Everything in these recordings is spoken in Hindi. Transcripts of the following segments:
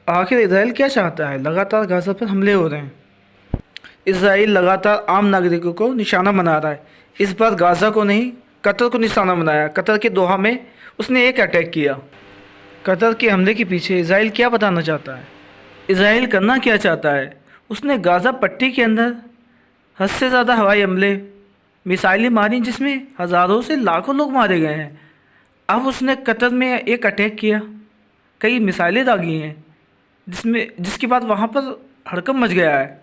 आखिर इसराइल क्या चाहता है? लगातार गाज़ा पर हमले हो रहे हैं। इसराइल लगातार आम नागरिकों को निशाना बना रहा है। इस बार गाज़ा को नहीं, कतर को निशाना बनाया। कतर के दोहा में उसने एक अटैक किया। कतर के हमले के पीछे इसराइल क्या बताना चाहता है? इसराइल करना क्या चाहता है? उसने गाज़ा पट्टी के अंदर हद से ज़्यादा हवाई हमले, मिसाइलें मारी जिसमें हज़ारों से लाखों लोग मारे गए हैं। अब उसने कतर में एक अटैक किया, कई मिसाइलें दागी हैं जिसके बाद वहाँ पर हड़कंप मच गया है।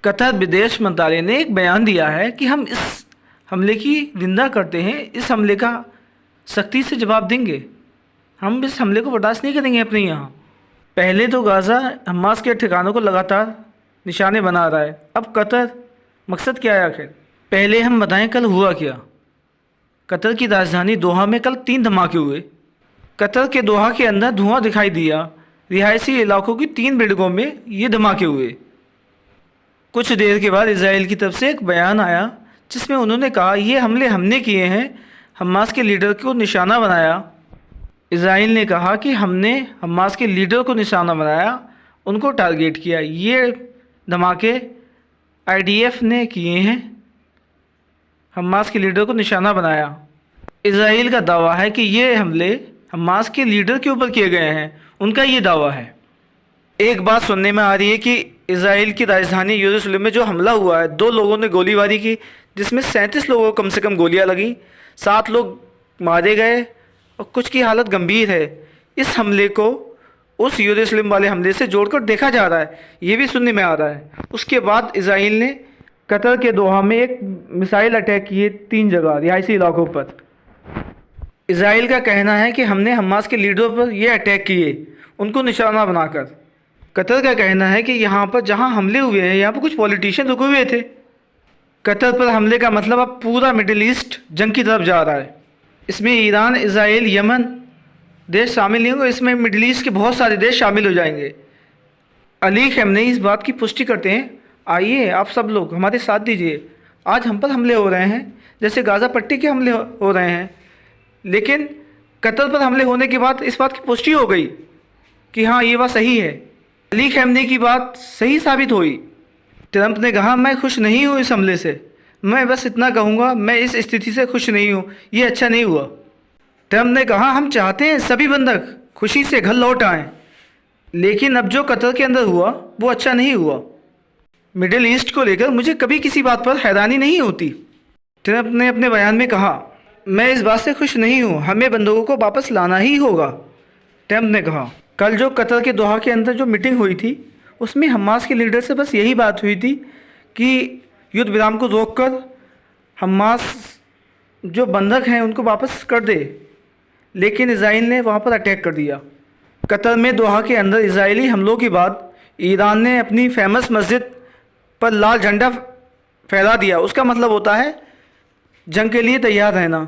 कतर विदेश मंत्रालय ने एक बयान दिया है कि हम इस हमले की निंदा करते हैं, इस हमले का सख्ती से जवाब देंगे, हम इस हमले को बर्दाश्त नहीं करेंगे अपने यहाँ। पहले तो गाज़ा हमास के ठिकानों को लगातार निशाने बना रहा है, अब कतर मकसद क्या है आखिर? पहले हम बताएं कल हुआ क्या। कतर की राजधानी दोहा में कल 3 धमाके हुए। कतर के दोहा के अंदर धुआं दिखाई दिया। रिहायशी इलाकों की 3 बिल्डिंगों में ये धमाके हुए। कुछ देर के बाद इसराइल की तरफ से एक बयान आया जिसमें उन्होंने कहा ये हमले हमने किए हैं, हमास के लीडर को निशाना बनाया। इसराइल ने कहा कि हमने हमास के लीडर को निशाना बनाया, उनको टारगेट किया। ये धमाके आईडीएफ ने किए हैं, हमास के लीडर को निशाना बनाया। इसराइल का दावा है कि ये हमले हमास के लीडर के ऊपर किए गए हैं, उनका ये दावा है। एक बात सुनने में आ रही है कि इसराइल की राजधानी यरूशलेम में जो हमला हुआ है, 2 लोगों ने गोलीबारी की जिसमें 37 लोगों को कम से कम गोलियां लगी, 7 लोग मारे गए और कुछ की हालत गंभीर है। इस हमले को उस यरूशलेम वाले हमले से जोड़कर देखा जा रहा है, ये भी सुनने में आ रहा है। उसके बाद इसराइल ने कतर के दोहा में एक मिसाइल अटैक किए 3 जगह रिहायशी इलाकों पर। इसराइल का कहना है कि हमने हमास के लीडरों पर ये अटैक किए, उनको निशाना बनाकर। कतर का कहना है कि यहाँ पर जहाँ हमले हुए हैं यहाँ पर कुछ पॉलिटिशियन रुके हुए थे। कतर पर हमले का मतलब अब पूरा मिडिल ईस्ट जंग की तरफ जा रहा है। इसमें ईरान, इसराइल, यमन देश शामिल नहीं होंगे, इसमें मिडिल ईस्ट के बहुत सारे देश शामिल हो जाएंगे। अली खamenei इस बात की पुष्टि करते हैं, आइए आप सब लोग हमारे साथ दीजिए, आज हम पर हमले हो रहे हैं जैसे गाज़ा पट्टी के हमले हो रहे हैं। लेकिन कतर पर हमले होने के बाद इस बात की पुष्टि हो गई कि हाँ ये बात सही है, अली खamenei की बात सही साबित हुई। ट्रंप ने कहा मैं खुश नहीं हूँ इस हमले से, मैं बस इतना कहूँगा मैं इस स्थिति से खुश नहीं हूँ, ये अच्छा नहीं हुआ। ट्रंप ने कहा हम चाहते हैं सभी बंधक खुशी से घर लौट आएँ, लेकिन अब जो कतर के अंदर हुआ वो अच्छा नहीं हुआ। मिडिल ईस्ट को लेकर मुझे कभी किसी बात पर हैरानी नहीं होती। ट्रंप ने अपने बयान में कहा मैं इस बात से खुश नहीं हूँ, हमें बंधकों को वापस लाना ही होगा। ट्रंप ने कहा कल जो कतर के दोहा के अंदर जो मीटिंग हुई थी उसमें हमास के लीडर से बस यही बात हुई थी कि युद्ध विराम को रोककर हमास जो बंधक हैं उनको वापस कर दे, लेकिन इसराइल ने वहाँ पर अटैक कर दिया। कतर में दोहा के अंदर इजरायली हमलों के बाद ईरान ने अपनी फेमस मस्जिद पर लाल झंडा फहरा दिया। उसका मतलब होता है जंग के लिए तैयार रहना।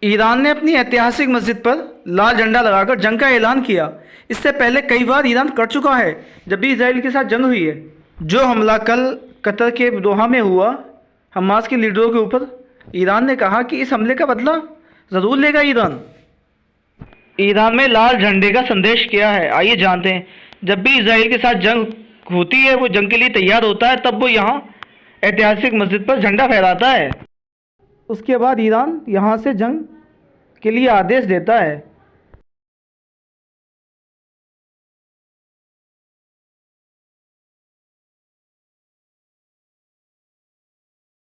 ईरान ने अपनी ऐतिहासिक मस्जिद पर लाल झंडा लगाकर जंग का ऐलान किया। इससे पहले कई बार ईरान कर चुका है जब भी इसराइल के साथ जंग हुई है। जो हमला कल कतर के दोहा में हुआ हमास के लीडरों के ऊपर, ईरान ने कहा कि इस हमले का बदला ज़रूर लेगा ईरान। ईरान में लाल झंडे का संदेश क्या है आइए जानते हैं। जब भी इसराइल के साथ जंग होती है, वो जंग के लिए तैयार होता है, तब वो यहाँ ऐतिहासिक मस्जिद पर झंडा फहराता है। उसके बाद ईरान यहाँ से जंग के लिए आदेश देता है।